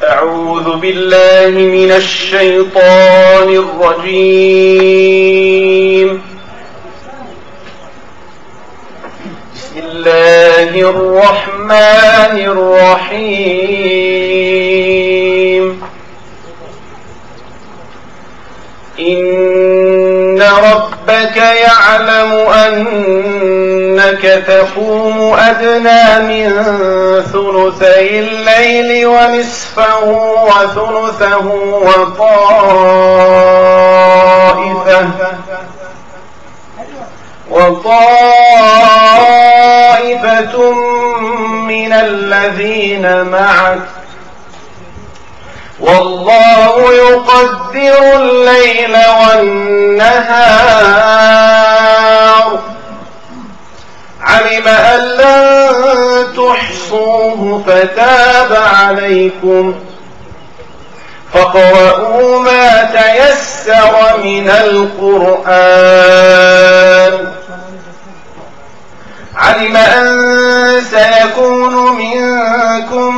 أعوذ بالله من الشيطان الرجيم. بسم الله الرحمن الرحيم. إن ربك يعلم أنك تقوم أدنى من ثلثي الليل ونصفه وثلثه وطائفة من الذين معك والله يقدر الليل والنهار علم أن لن تحصوه فتاب عليكم فاقرؤوا ما تيسر من القرآن علم أن سيكون منكم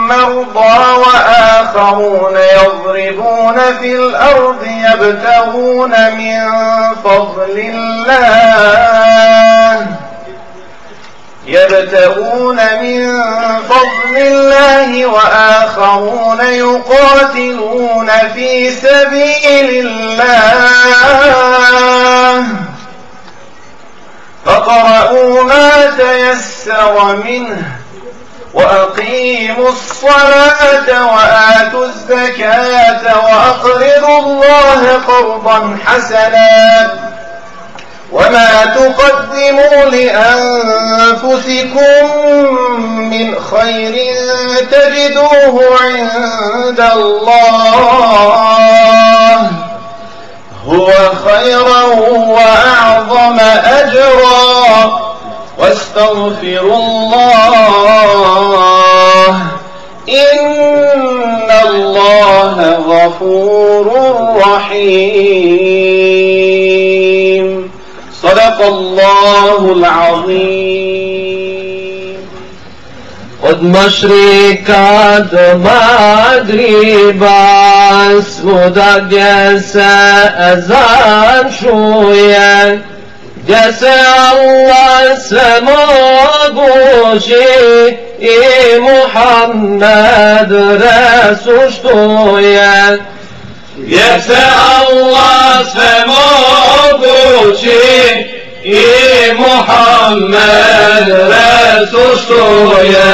مرضى وآخرون يضربون في الأرض يبتغون من فضل الله وآخرون يقاتلون في سبيل الله فاقرؤوا ما تيسر منه وأقيموا الصلاة وآتوا الزكاة وأقرضوا الله قرضا حسنا وما تقدموا لأنفسكم من خير تجدوه عند الله هو خيرا وأعظم أجرا واستغفروا الله إن الله غفور رحيم. صدق الله العظيم. Od mašrika do magriba svuda gdje se ezan čuje, gdje se Allah svemogući i Muhammed Resul štuje, gdje se Allah svemogući i Muhammed Resul štuje.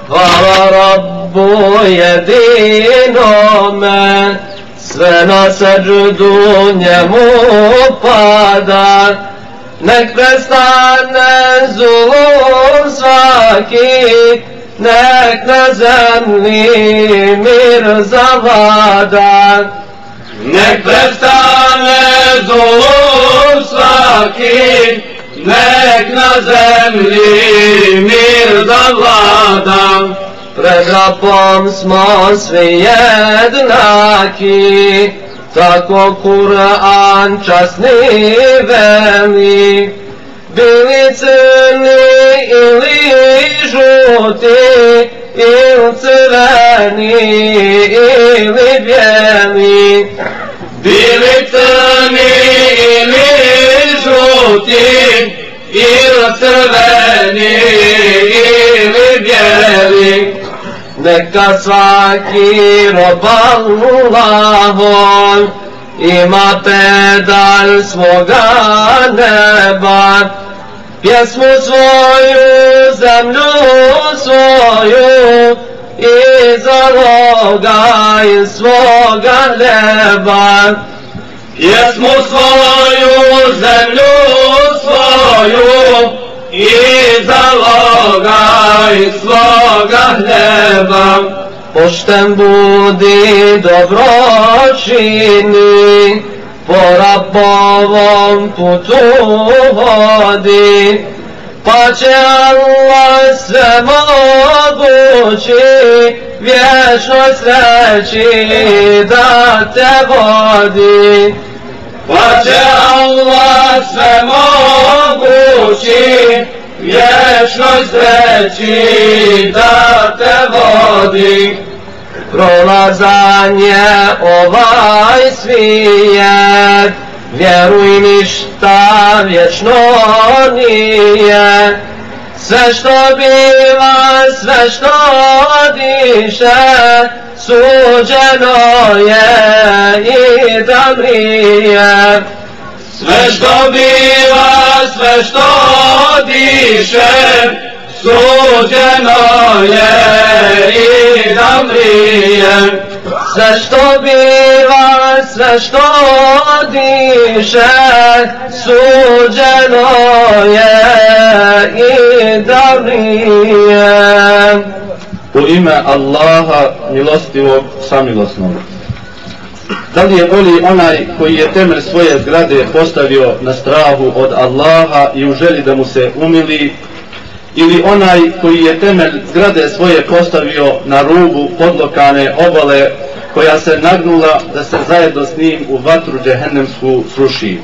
Hvala Rabbu jedinome, sve na seđdu njemu pada, nek prestane zulum svaki, nek na zemlji mir zavlada. Nek prestane zulum svaki, nek na zemlji mir zavlada. Pred Rabbom smo svi jednaki, tako Kur'an časni veli. Bili crni ili žuti, ili crveni ili bijeli. Bili crni ili žuti, ili crveni ili bijeli. Neka svaki rob Allahov ima pedal svoga neba, pjesmu svoju, zemlju svoju i zaloga iz svoga neba. Pjesmu svoju, zemlju svoju i zaloga iz svoga neba. Pošten budi, dobro čini, po Rabbovom putu hodi, pa će Allah svemogući vječnoj sreći da te vodi. Pa će Allah svemogući vječnoj sreći da te vodi. prolazanje ovaj svijet, vjeruj ništa vječno nije. Sve što biva, sve što diše, suđeno je i da mrije. Sve što biva, sve što diše, suđeno je i da mrije. Sve što biva, sve što diše, suđeno je i da mrije. U ime Allaha milostivog samilosnog. Da li je bolji onaj koji je temelj svoje zgrade postavio na strahu od Allaha i u želji da mu se umili, ili onaj koji je temelj zgrade svoje postavio na rubu podlokane obale koja se nagnula da se zajedno s njim u vatru džehennemsku sruši?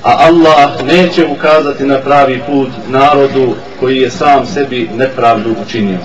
A Allah neće ukazati na pravi put narodu koji je sam sebi nepravdu učinio.